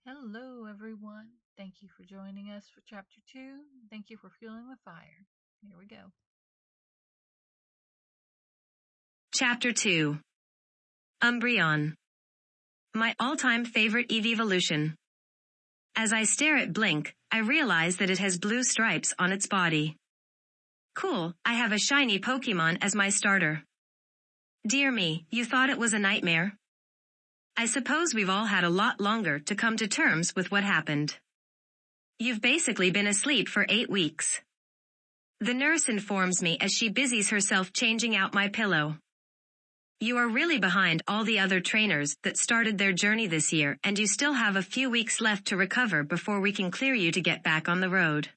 Hello, everyone. Thank you for joining us for Chapter 2. Thank you for fueling the fire. Here we go. Chapter 2. Umbreon. My all-time favorite evolution. As I stare at Blink, I realize that it has blue stripes on its body. Cool, I have a shiny Pokemon as my starter. Dear me, you thought it was a nightmare? I suppose we've all had a lot longer to come to terms with what happened. You've basically been asleep for 8 weeks. The nurse informs me as she busies herself changing out my pillow. You are really behind all the other trainers that started their journey this year, and you still have a few weeks left to recover before we can clear you to get back on the road.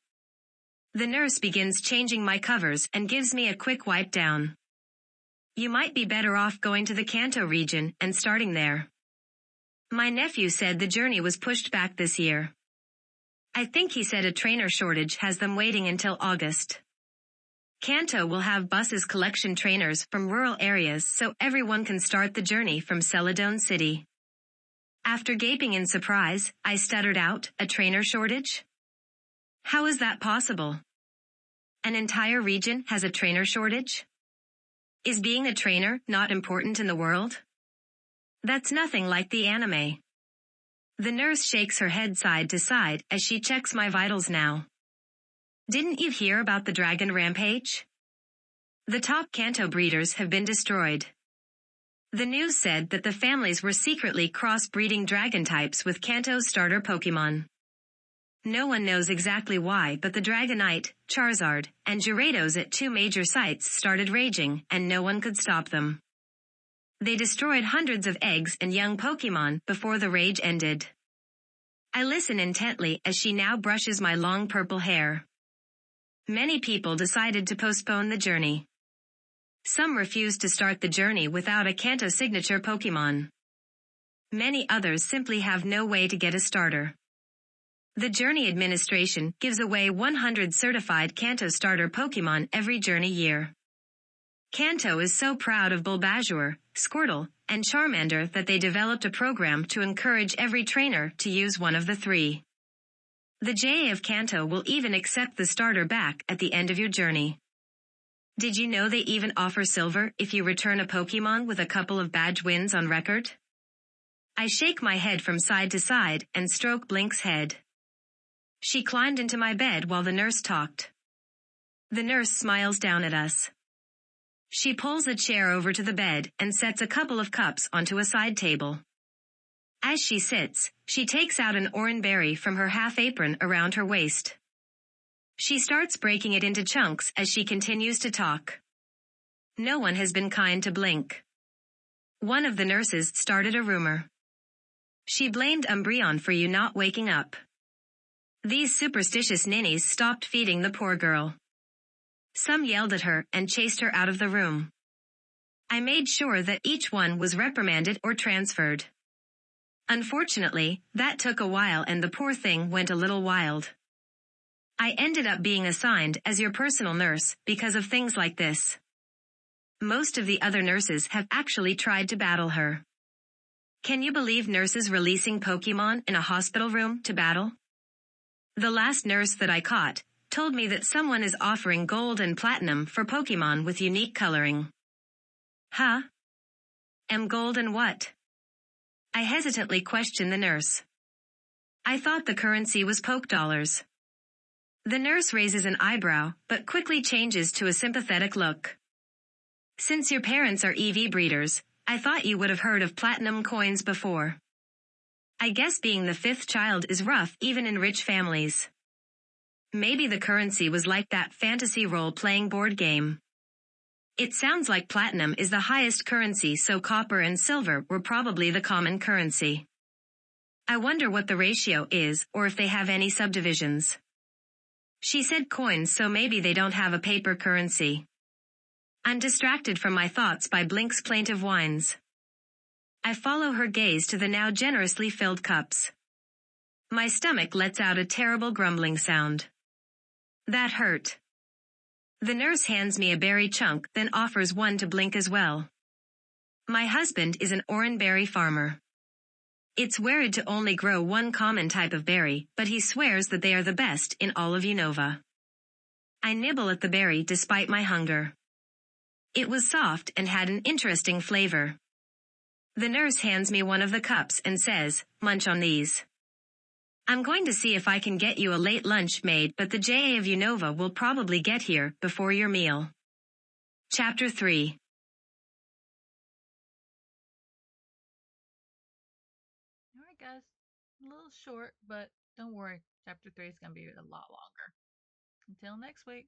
The nurse begins changing my covers and gives me a quick wipe down. You might be better off going to the Kanto region and starting there. My nephew said the journey was pushed back this year. I think he said a trainer shortage has them waiting until August. Kanto will have buses collection trainers from rural areas so everyone can start the journey from Celadon City. After gaping in surprise, I stuttered out, a trainer shortage? How is that possible? An entire region has a trainer shortage? Is being a trainer not important in the world? That's nothing like the anime. The nurse shakes her head side to side as she checks my vitals now. Didn't you hear about the dragon rampage? The top Kanto breeders have been destroyed. The news said that the families were secretly cross-breeding dragon types with Kanto's starter Pokemon. No one knows exactly why, but the Dragonite, Charizard, and Gyarados at 2 major sites started raging, and no one could stop them. They destroyed hundreds of eggs and young Pokemon before the rage ended. I listen intently as she now brushes my long purple hair. Many people decided to postpone the journey. Some refused to start the journey without a Kanto signature Pokemon. Many others simply have no way to get a starter. The Journey Administration gives away 100 certified Kanto starter Pokemon every journey year. Kanto is so proud of Bulbasaur, Squirtle, and Charmander that they developed a program to encourage every trainer to use one of the 3. The JA of Kanto will even accept the starter back at the end of your journey. Did you know they even offer silver if you return a Pokemon with a couple of badge wins on record? I shake my head from side to side and stroke Blink's head. She climbed into my bed while the nurse talked. The nurse smiles down at us. She pulls a chair over to the bed and sets a couple of cups onto a side table. As she sits, she takes out an orange berry from her half apron around her waist. She starts breaking it into chunks as she continues to talk. No one has been kind to Blink. One of the nurses started a rumor. She blamed Umbreon for you not waking up. These superstitious ninnies stopped feeding the poor girl. Some yelled at her and chased her out of the room. I made sure that each one was reprimanded or transferred. Unfortunately, that took a while and the poor thing went a little wild. I ended up being assigned as your personal nurse because of things like this. Most of the other nurses have actually tried to battle her. Can you believe nurses releasing Pokemon in a hospital room to battle? The last nurse that I caught told me that someone is offering gold and platinum for Pokemon with unique coloring. Huh? Gold and what? I hesitantly questioned the nurse. I thought the currency was Poke dollars. The nurse raises an eyebrow, but quickly changes to a sympathetic look. Since your parents are EV breeders, I thought you would have heard of platinum coins before. I guess being the 5th child is rough even in rich families. Maybe the currency was like that fantasy role-playing board game. It sounds like platinum is the highest currency, so copper and silver were probably the common currency. I wonder what the ratio is or if they have any subdivisions. She said coins, so maybe they don't have a paper currency. I'm distracted from my thoughts by Blink's plaintive whines. I follow her gaze to the now generously filled cups. My stomach lets out a terrible grumbling sound. That hurt. The nurse hands me a berry chunk, then offers one to Blink as well. My husband is an orange berry farmer. It's weird to only grow one common type of berry, but he swears that they are the best in all of Unova. I nibble at the berry despite my hunger. It was soft and had an interesting flavor. The nurse hands me one of the cups and says, "Munch on these." I'm going to see if I can get you a late lunch made, but the JA of Unova will probably get here before your meal. Chapter 3. All right, guys. A little short, but don't worry. Chapter 3 is going to be a lot longer. Until next week.